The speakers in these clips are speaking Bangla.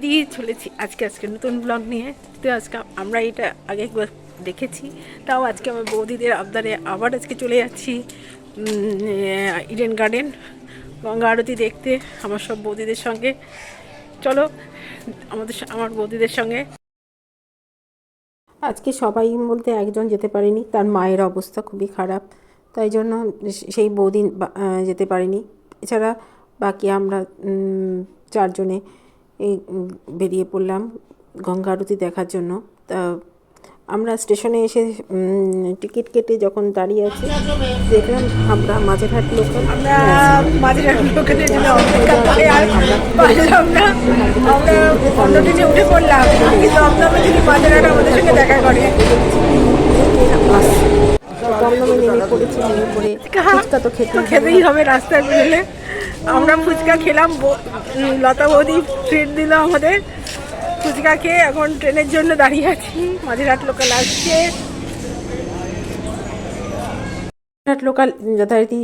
দিয়ে চলেছি আজকে নতুন ব্লগ নিয়ে। তো আজকে আমরা এটা আগে একবার দেখেছি, তাও আজকে আমার বৌদিদের আবদারে আবার আজকে চলে যাচ্ছি ইডেন গার্ডেন গঙ্গা আরতি দেখতে আমার সব বৌদিদের সঙ্গে। চলো আমার বৌদিদের সঙ্গে। আজকে সবাই বলতে একজন যেতে পারেনি, তার মায়ের অবস্থা খুবই খারাপ, তাই জন্য সেই বৌদি যেতে পারেনি। এছাড়া বাকি আমরা চারজনে এই বেরিয়ে পড়লাম গঙ্গা আরতি দেখার জন্য। তা আমরা স্টেশনে এসে টিকিট কেটে যখন দাঁড়িয়ে আছি দেখলাম আমরা মাঝেরহাট লোকাল, আমরা মাঝেরহাট লোকালের জন্য অপেক্ষা করে আর পারলাম না। আমরা অন্য ট্রেনে উঠে পড়লাম, কিন্তু দমদমে যদি মাঝেরহাট আমাদের সঙ্গে দেখা করে। দমদমে নেমে পড়েছি, নেমে পড়ে ফুচকা তো খেতেই হবে রাস্তায় বেরোলে। আমরা ফুচকা খেলাম, লতা বৌদি ট্রিট দিল আমাদের। ফুচকা খেয়ে এখন ট্রেনের জন্য দাঁড়িয়ে আছি, মাঝেরহাট লোকাল আসছে। মাঝেরহাট লোকাল যথারীতি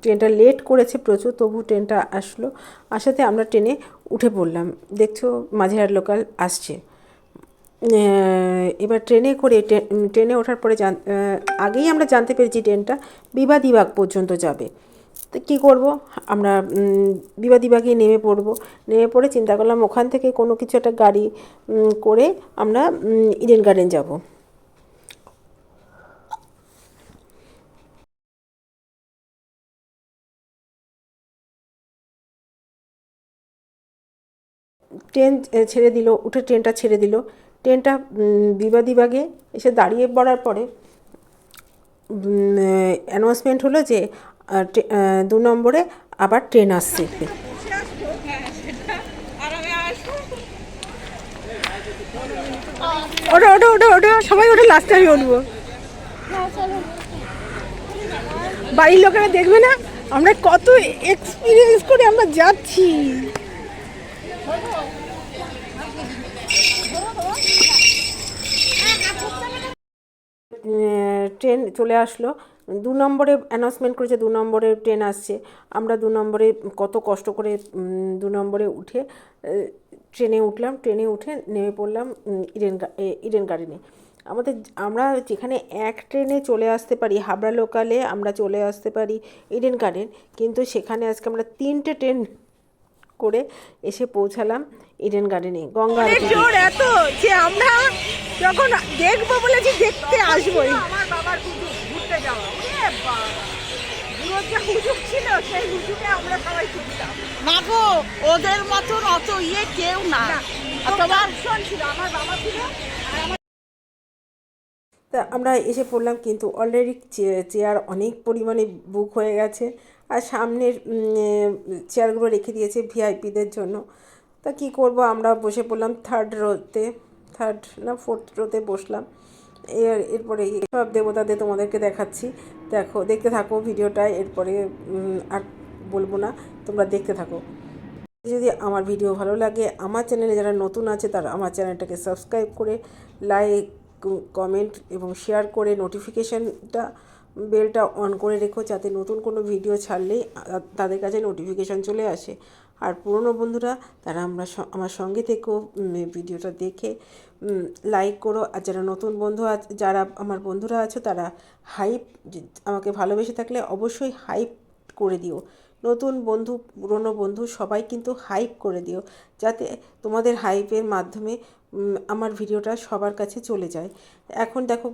ট্রেনটা লেট করেছে প্রচুর, তবু ট্রেনটা আসলো। আসাতে আমরা ট্রেনে উঠে পড়লাম। দেখছো মাঝেরহাট লোকাল আসছে। এবার ট্রেনে ওঠার পরে আগেই আমরা জানতে পেরেছি ট্রেনটা বিবাদীবাগ পর্যন্ত যাবে। তো কী করব, আমরা বিবাদীবাগে নেমে পড়ে চিন্তা করলাম ওখান থেকে কোনো কিছু একটা গাড়ি করে আমরা ইডেন গার্ডেন যাব। ট্রেন ছেড়ে দিল, ট্রেনটা ছেড়ে দিল। ট্রেনটা বিবাদীবাগে এসে দাঁড়িয়ে পড়ার পরে অ্যানাউন্সমেন্ট হলো যে 2 নম্বরে আবার ট্রেন আসছে। ওটা সবাই ওটা লাস্টে আমি উঠবো। বাড়ির লোকেরা দেখবে না আমরা কত এক্সপিরিয়েন্স করে আমরা যাচ্ছি। ট্রেন চলে আসলো, 2 নম্বরে অ্যানাউন্সমেন্ট করেছে 2 নম্বরে ট্রেন আসছে। আমরা 2 নম্বরে কত কষ্ট করে 2 নম্বরে উঠে ট্রেনে উঠলাম। ট্রেনে উঠে নেমে পড়লাম ইডেন গার্ডেনে। আমরা যেখানে এক ট্রেনে চলে আসতে পারি, হাবড়া লোকালে আমরা চলে আসতে পারি ইডেন গার্ডেন, কিন্তু সেখানে আজকে আমরা 3টে ট্রেন করে এসে পৌঁছালাম ইডেন গার্ডেনে গঙ্গা আরতি। জোর এত যে আমরা যখন দেখবো বলেছি দেখতে আসবোই। আমার বাবার ঘুরতে যাওয়া ছিল, সেই হুজুকে আমরা সবাই ছুটতাম না গো, ওদের মতন অত কেউ না। তোমার ছিল, আমার বাবা ছিল। তা আমরা এসে পড়লাম, কিন্তু অলরেডি চেয়ার অনেক পরিমাণে বুক হয়ে গেছে, আর সামনের চেয়ারগুলো রেখে দিয়েছে ভিআইপিদের জন্য। তা কী করব, আমরা বসে পড়লাম 3rd রোতে, 3rd না 4th রোতে বসলাম। এরপরে সব দেবতাদের তোমাদেরকে দেখাচ্ছি, দেখতে থাকো ভিডিওটায়। এরপরে আর বলবো না, তোমরা দেখতে থাকো। যদি আমার ভিডিও ভালো লাগে, আমার চ্যানেলে যারা নতুন আছে তারা আমার চ্যানেলটাকে সাবস্ক্রাইব করে লাইক, কমেন্ট এবং শেয়ার করে নোটিফিকেশানটা বেলটা অন করে রেখো, যাতে নতুন কোনো ভিডিও ছাড়লেই তাদের কাছে নোটিফিকেশান চলে আসে। আর পুরনো বন্ধুরা তারা আমার সঙ্গে থেকেও ভিডিওটা দেখে লাইক করো। আর যারা নতুন যারা আমার বন্ধুরা আছো তারা আমাকে ভালোবেসে থাকলে অবশ্যই হাইপ করে দিও। নতুন বন্ধু, পুরনো বন্ধু সবাই কিন্তু হাইপ করে দিও, যাতে তোমাদের হাইপের মাধ্যমে আমার ভিডিওটা সবার কাছে চলে যায়। এখন দেখো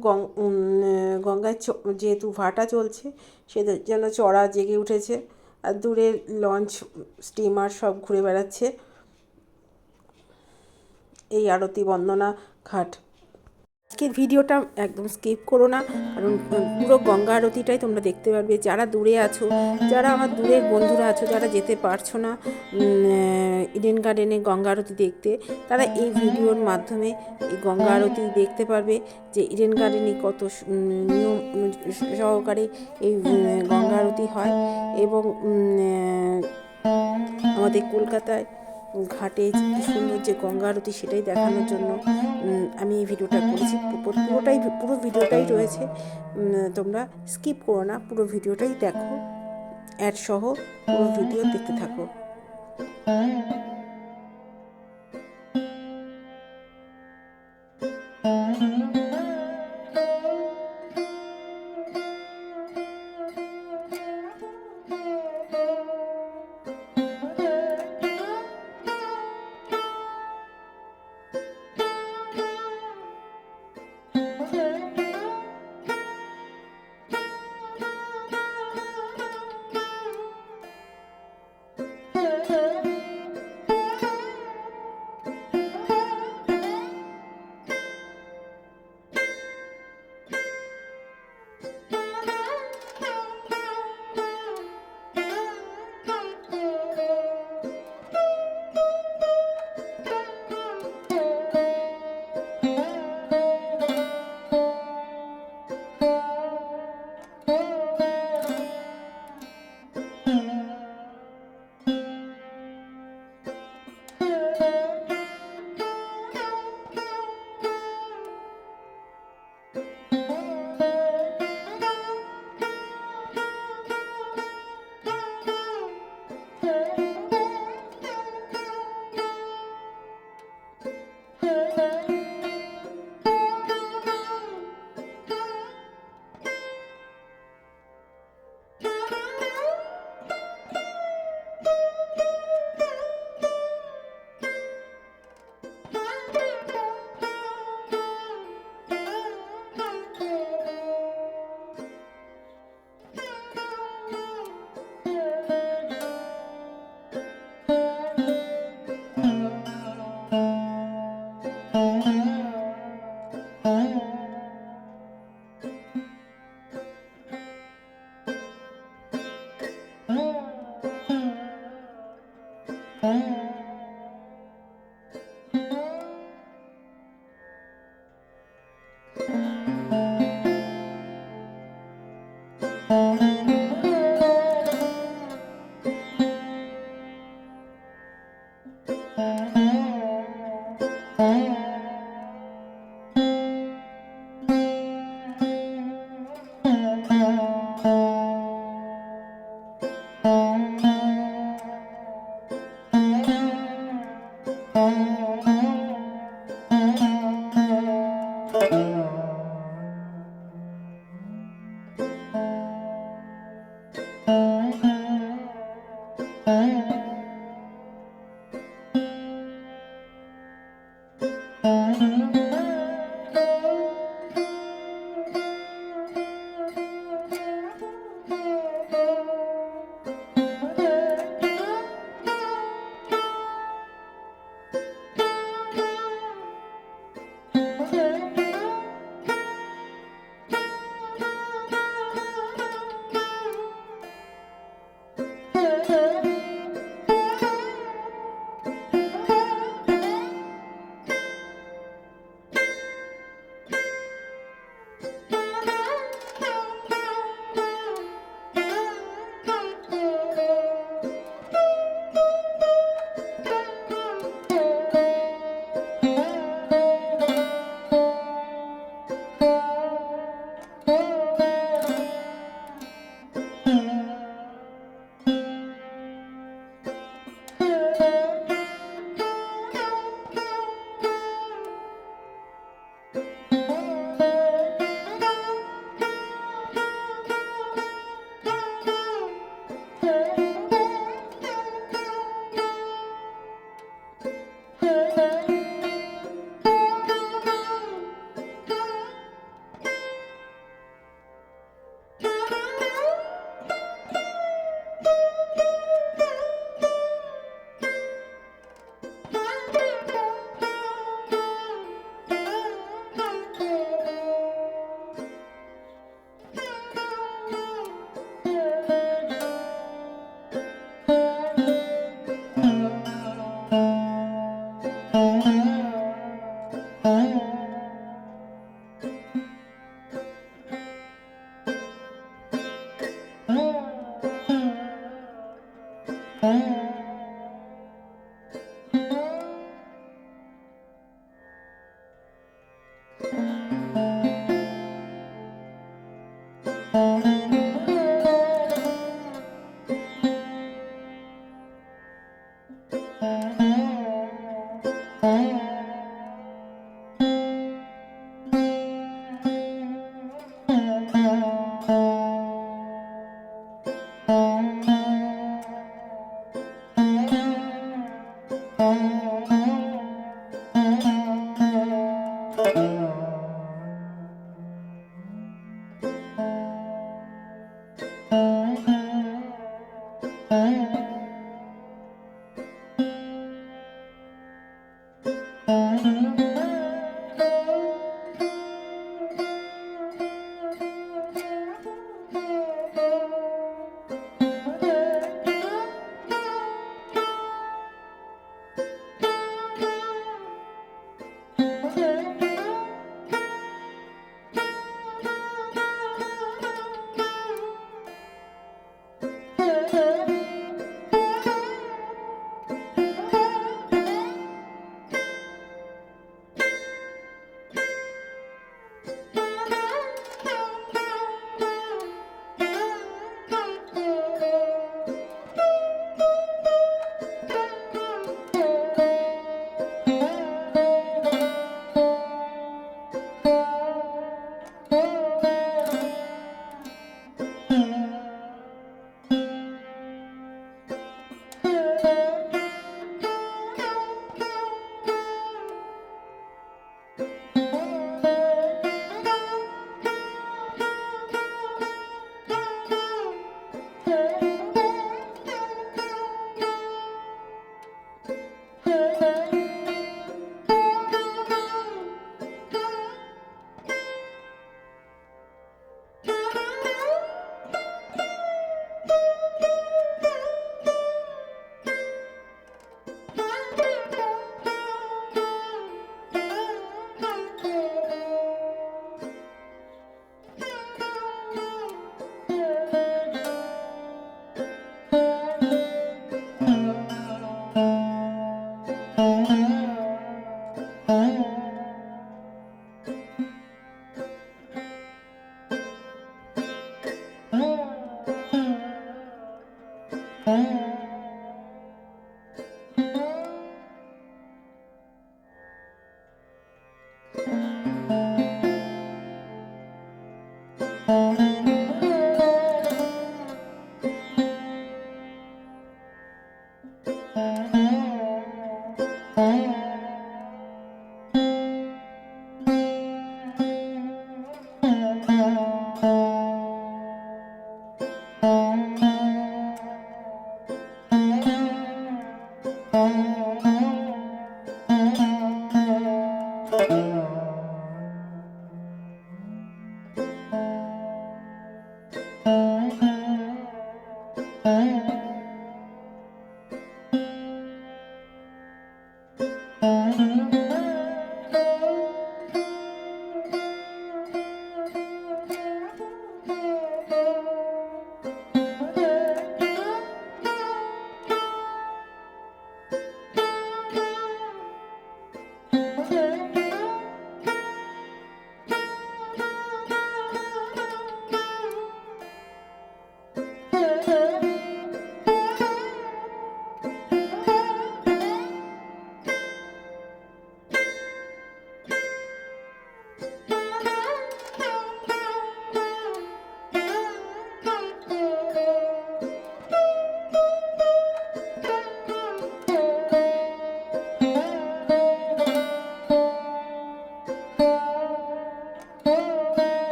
গঙ্গায় যেহেতু ভাটা চলছে, সেদের যেন চড়া জেগে উঠেছে, আর দূরে লঞ্চ, স্টিমার সব ঘুরে বেড়াচ্ছে। এই আরতি বন্দনা ঘাট। আজকের ভিডিওটা একদম স্কিপ করো না, কারণ পুরো গঙ্গা আরতিটাই তোমরা দেখতে পারবে। যারা দূরে আছো, যারা আমার দূরের বন্ধুরা আছো, যারা যেতে পারছো না ইডেন গার্ডেনে গঙ্গা আরতি দেখতে, তারা এই ভিডিওর মাধ্যমে এই গঙ্গা আরতি দেখতে পারবে যে ইডেন গার্ডেনে কত নিয়ম সহকারে এই গঙ্গা আরতি হয়। এবং আমাদের কলকাতায় ঘাটে কি সুন্দর যে গঙ্গা আরতি, সেটাই দেখানোর জন্য আমি এই ভিডিওটা করেছি। পুরো ভিডিওটাই রয়েছে, তোমরা স্কিপ করো না, পুরো ভিডিওটাই দেখো, অ্যাড সহ পুরো ভিডিও দেখতে থাকো।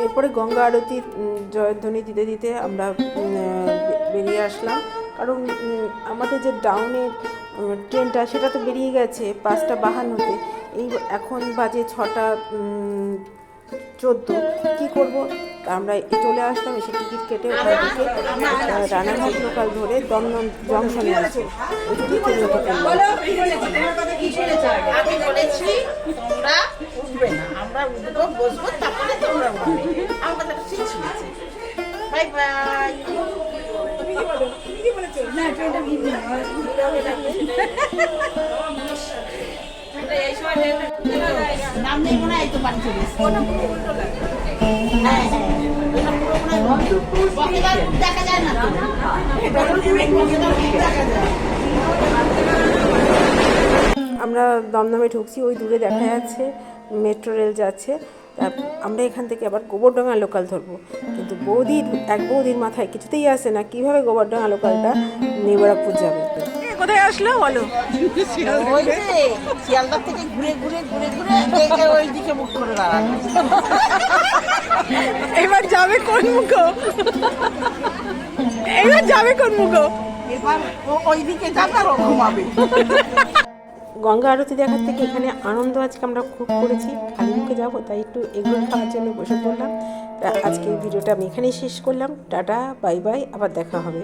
এরপরে গঙ্গা আরতি জয়ধ্বনি দিতে দিতে আমরা বেরিয়ে আসলাম, কারণ আমাদের যে ডাউনের ট্রেনটা সেটা তো বেরিয়ে গেছে 5:52-তে। এই এখন বাজে 6:14। কী করবো, তা আমরা চলে আসলাম, এসে টিকিট কেটে ওখান থেকে রানাঘাট লোকাল ধরে দমদম জংশনে আসবো। ওইটুকুই ট্রেন নাম নেই মনে হয় তো বাড়ি চলে দেখা যায় না। আমরা দমদমে ঢুকছি, ওই দূরে দেখা যাচ্ছে মেট্রো রেল যাচ্ছে। তা আমরা এখান থেকে আবার গোবরডাঙ্গা লোকাল ধরবো, কিন্তু এক বৌদির মাথায় কিছুতেই আসে না কীভাবে গোবরডাঙ্গা লোকালটা নিবারকপুর যাবে। কোথায় আসলো বলো? শিয়ালদার থেকে ঘুরে ঘুরে ঘুরে ঘুরে ওই দিকে মুখ করে দাঁড়ানো। এবার যাবে কোন মুখো? এবার যাবে কোন মুখো? এবার ওই দিকে যাবে আর ঘুমাবে। গঙ্গা আরতি দেখার থেকে এখানে আনন্দ আজকে আমরা খুব করেছি। খালি মুখে যাবো, তাই একটু এগুলো খাওয়ার জন্য বসে পড়লাম। আজকের ভিডিওটা আমি এখানেই শেষ করলাম। টাটা, বাই বাই, আবার দেখা হবে।